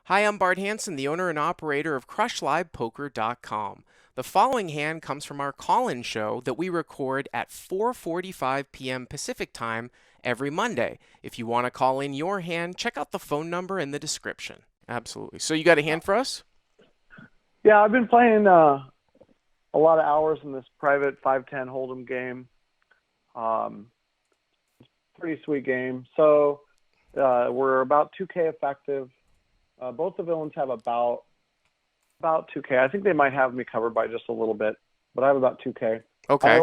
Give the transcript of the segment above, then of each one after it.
Hi, I'm Bart Hanson, the owner and operator of CrushLivePoker.com. The following hand comes from our call-in show that we record at 4:45 p.m. Pacific Time every Monday. If you want to call in your hand, check out the phone number in the description. Absolutely. So you got a hand for us? Yeah, I've been playing a lot of hours in this private 510 Hold'em game. Um, Pretty sweet game. So we're about 2K effective. Both the villains have about 2K. I think they might have me covered by just a little bit, but I have about 2K. Okay. I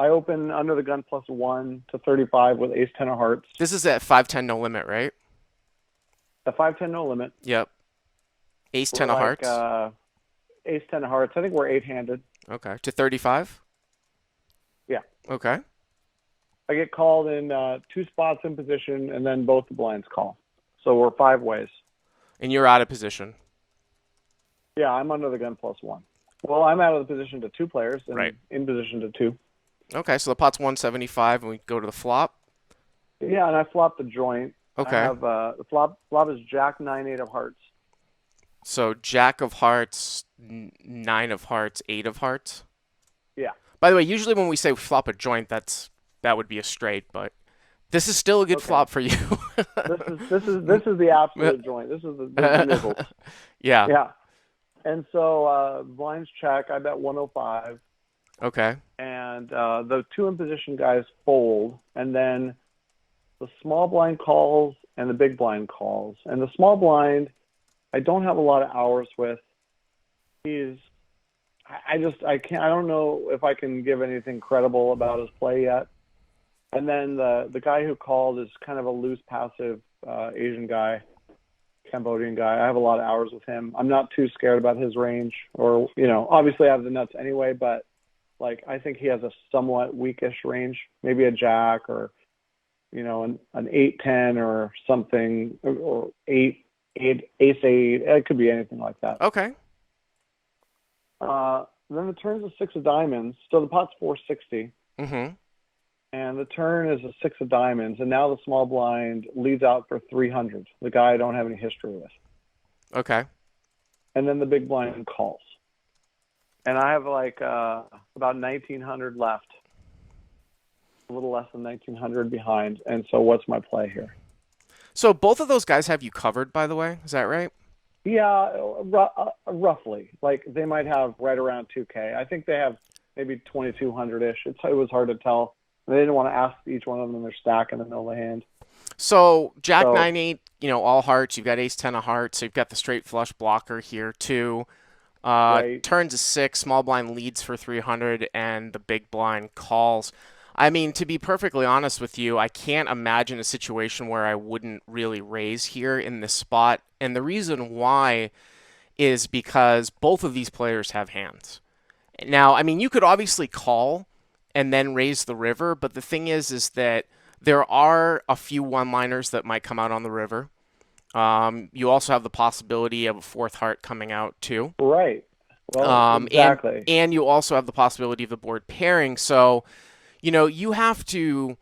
open under the gun plus 1 to 35 with ace 10 of hearts. This is at 510 no limit, right? The 510 no limit. Yep. Ace We're 10 of like hearts. ace 10 of hearts. I think we're 8-handed. Okay. To 35? Yeah. Okay. I get called in 2 spots in position, and then both the blinds call. So we're 5 ways. And you're out of position. Yeah, I'm under the gun plus 1. Well, I'm out of the position to 2 players and Right. in position to 2. Okay, so the pot's 175 and we go to the flop. Yeah, and I flop the joint. I Okay. have the flop is Jack 9-8 of hearts. So Jack of Hearts, 9 of Hearts, 8 of Hearts. Yeah. By the way, usually when we say flop a joint, that would be a straight, but this is still a good Okay. flop for you. This is the absolute joint. This is the niggles. Yeah. Yeah. And so blinds check. I bet 105. Okay. And the 2 in position guys fold, and then the small blind calls and the big blind calls. And the small blind, I don't have a lot of hours with. I don't know if I can give anything credible about his play yet. And then the guy who called is kind of a loose, passive Asian guy, Cambodian guy. I have a lot of hours with him. I'm not too scared about his range, or obviously I have the nuts anyway, but like I think he has a somewhat weakish range, maybe a jack or an 8-10 or something, or 8 ace 8. It could be anything like that. Okay. Then the turn's a 6 of diamonds, so the pot's 460. Mm-hmm. And the turn is a 6 of diamonds, and now the small blind leads out for 300, the guy I don't have any history with. Okay. And then the big blind calls. And I have like about 1,900 left, a little less than 1,900 behind. And so what's my play here? So both of those guys have you covered, by the way. Is that right? Yeah, roughly. Like they might have right around 2K. I think they have maybe 2,200-ish. It was hard to tell. They didn't want to ask each one of them their stack in the middle of the hand. So Jack 9-8, all hearts. You've got ace 10 of hearts. So you've got the straight flush blocker here too. Right. Turns a 6, small blind leads for 300, and the big blind calls. I mean, to be perfectly honest with you, I can't imagine a situation where I wouldn't really raise here in this spot. And the reason why is because both of these players have hands. Now, I mean, you could obviously call and then raise the river, but the thing is that there are a few one-liners that might come out on the river. You also have the possibility of a fourth heart coming out too. Right. Well, exactly. And you also have the possibility of the board pairing. So, you have to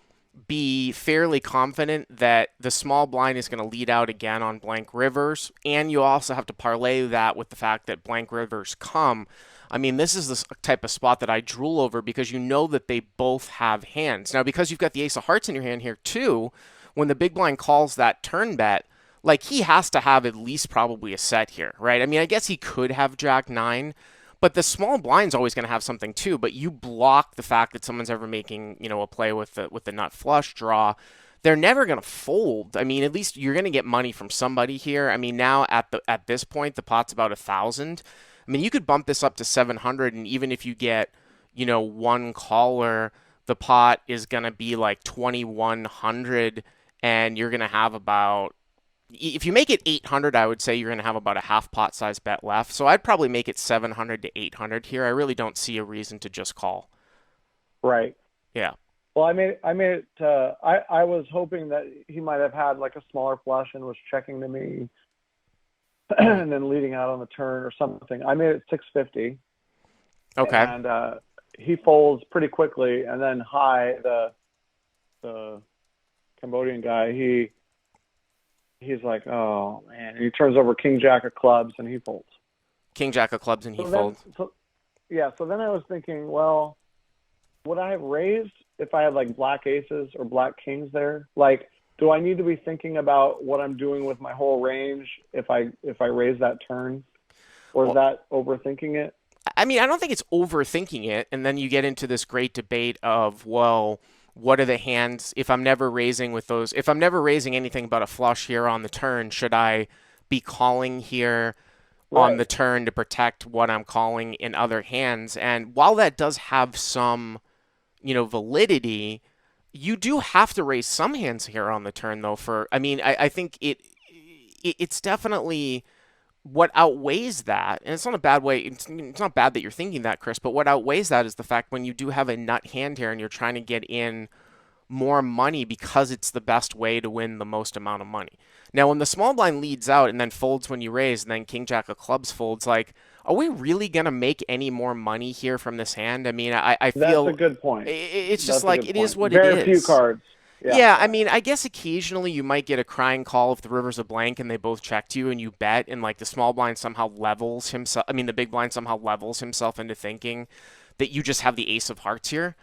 be fairly confident that the small blind is going to lead out again on blank rivers, and you also have to parlay that with the fact that blank rivers come. I mean, this is the type of spot that I drool over because you know that they both have hands. Now, because you've got the ace of hearts in your hand here too, when the big blind calls that turn bet, like he has to have at least probably a set here, right? I mean, I guess he could have Jack 9, but the small blind's always going to have something too. But you block the fact that someone's ever making, a play with the nut flush draw. They're never going to fold. I mean, at least you're going to get money from somebody here. I mean, now at this point, the pot's about 1,000. I mean, you could bump this up to 700, and even if you get, one caller, the pot is going to be like 2,100, and you're going to have about, if you make it 800, I would say you're going to have about a half pot size bet left. So I'd probably make it 700 to 800 here. I really don't see a reason to just call. Right. Yeah. Well, I made it. I was hoping that he might have had like a smaller flush and was checking to me, and then leading out on the turn or something. I made it 650. Okay. And he folds pretty quickly, and then the Cambodian guy, he he's like, oh man, and he turns over king jack of clubs and he folds. King jack of clubs and he So then, folds. so yeah, so then I was thinking, well, would I have raised if I had like black aces or black kings there? Like, do I need to be thinking about what I'm doing with my whole range if I raise that turn, or is Well, that overthinking it? I mean, I don't think it's overthinking it, and then you get into this great debate of, well, what are the hands if I'm never raising with those? If I'm never raising anything but a flush here on the turn, should I be calling here on the Right. turn to protect what I'm calling in other hands? And while that does have some, validity, you do have to raise some hands here on the turn, though. I mean, I think it's definitely what outweighs that, and it's not a bad way. It's not bad that you're thinking that, Chris. But what outweighs that is the fact when you do have a nut hand here and you're trying to get in more money because it's the best way to win the most amount of money. Now, when the small blind leads out and then folds when you raise, and then king jack of clubs folds, like, are we really gonna make any more money here from this hand? I mean, I That's a feel good point. it's just That's a like good it is point. what it Very few is. cards. Yeah, Yeah, I yeah. mean, I guess occasionally you might get a crying call if the river's a blank and they both check to you and you bet, and like the small blind somehow levels himself. I mean, the big blind somehow levels himself into thinking that you just have the ace of hearts here.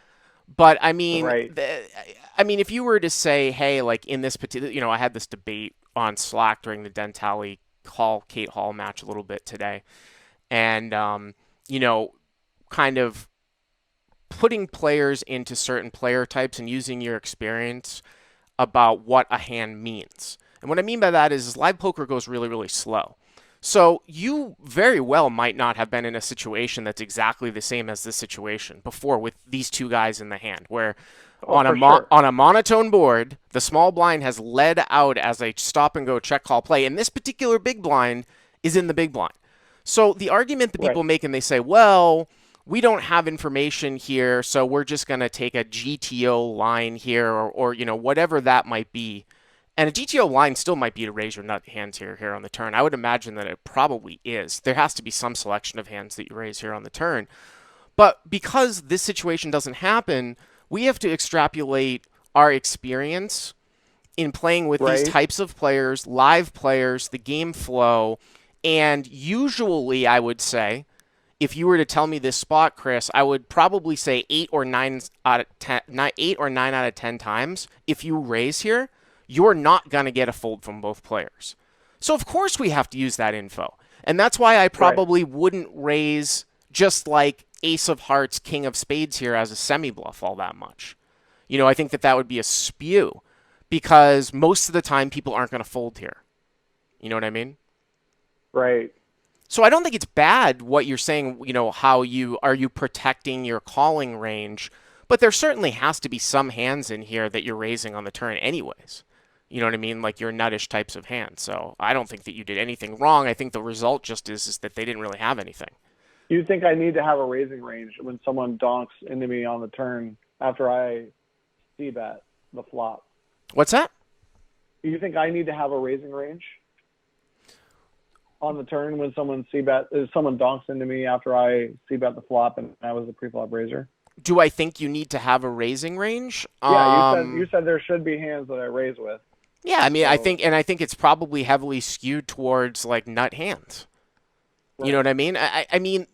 But Right. I mean, if you were to say, hey, like in this particular, I had this debate on Slack during the Dentally Kate Hall match a little bit today, and you know, kind of putting players into certain player types and using your experience about what a hand means. And what I mean by that is live poker goes really, really slow. So you very well might not have been in a situation that's exactly the same as this situation before with these two guys in the hand, where Oh, for sure. on a monotone board, the small blind has led out as a stop and go check call play, and this particular big blind is in the big blind. So the argument that people Right. make and they say, well, we don't have information here, so we're just going to take a GTO line here, or whatever that might be. And a GTO line still might be to raise your nut hands here on the turn. I would imagine that it probably is. There has to be some selection of hands that you raise here on the turn. But because this situation doesn't happen, we have to extrapolate our experience in playing with these Right. types of players, live players, the game flow, and usually I would say, if you were to tell me this spot, Chris, I would probably say 8 or 9 out of 10 times, if you raise here, you're not going to get a fold from both players. So of course we have to use that info. And that's why I Right. probably wouldn't raise just like ace of hearts, king of spades here as a semi bluff all that much. I think that would be a spew because most of the time people aren't going to fold here. You know what I mean? Right. So I don't think it's bad what you're saying, how you protecting your calling range, but there certainly has to be some hands in here that you're raising on the turn anyways. You know what I mean? Like your nuttish types of hands. So I don't think that you did anything wrong. I think the result just is that they didn't really have anything. You think I need to have a raising range when someone donks into me on the turn after I see bet the flop? What's that? You think I need to have a raising range on the turn when someone donks into me after I see bet the flop and I was a pre-flop raiser? Do I think you need to have a raising range? Yeah, you said there should be hands that I raise with. Yeah, I mean, So I think it's probably heavily skewed towards like nut hands. You know right, what I mean? I mean,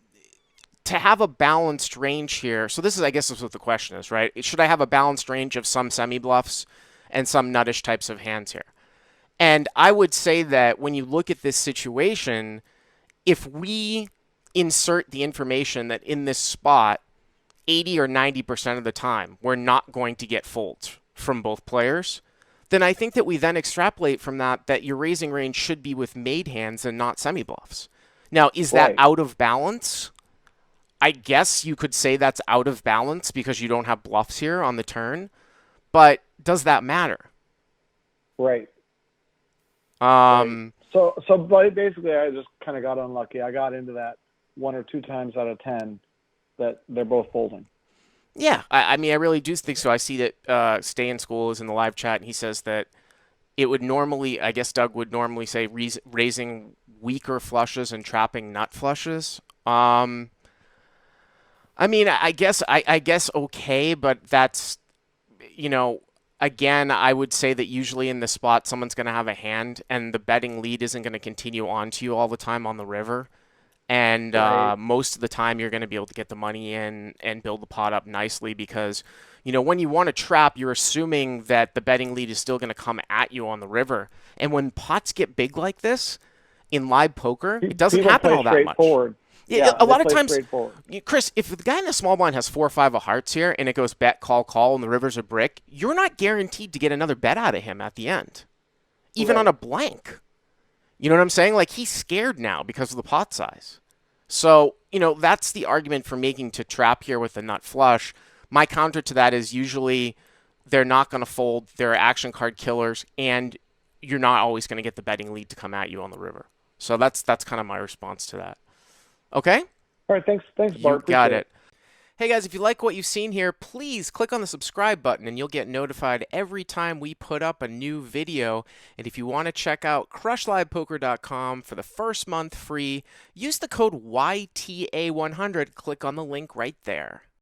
to have a balanced range here. So I guess, this is what the question is, right? Should I have a balanced range of some semi bluffs and some nuttish types of hands here? And I would say that when you look at this situation, if we insert the information that in this spot, 80 or 90% of the time, we're not going to get folds from both players, then I think that we then extrapolate from that your raising range should be with made hands and not semi bluffs. Now, is that right, out of balance? I guess you could say that's out of balance because you don't have bluffs here on the turn, but does that matter? right, right. Um, So basically, I just kind of got unlucky. I got into that one or two times out of 10 that they're both folding. yeah, I mean, I really do think so. I see that Stay in School is in the live chat, and he says that it would normally, I guess Doug would normally say raising weaker flushes and trapping nut flushes. I mean, I guess okay, but that's you know Again, I would say that usually in the spot, someone's going to have a hand, and the betting lead isn't going to continue on to you all the time on the river. And Right. most of the time, you're going to be able to get the money in and build the pot up nicely because, when you want to trap, you're assuming that the betting lead is still going to come at you on the river. And when pots get big like this in live poker, it doesn't People happen play all that much. straightforward. Yeah, Yeah, a they lot of play times, straightforward. Chris, if the guy in the small blind has 4 or 5 of hearts here and it goes bet, call, call, and the river's a brick, you're not guaranteed to get another bet out of him at the end, even on Right. a blank. You know what I'm saying? Like, he's scared now because of the pot size. So, that's the argument for making to trap here with the nut flush. My counter to that is usually they're not going to fold. They're action card killers, and you're not always going to get the betting lead to come at you on the river. So that's kind of my response to that. Okay? All right. Thanks, You Bart. got Appreciate it. it. Hey guys, if you like what you've seen here, please click on the subscribe button and you'll get notified every time we put up a new video. And if you want to check out crushlivepoker.com for the first month free, use the code YTA100. Click on the link right there.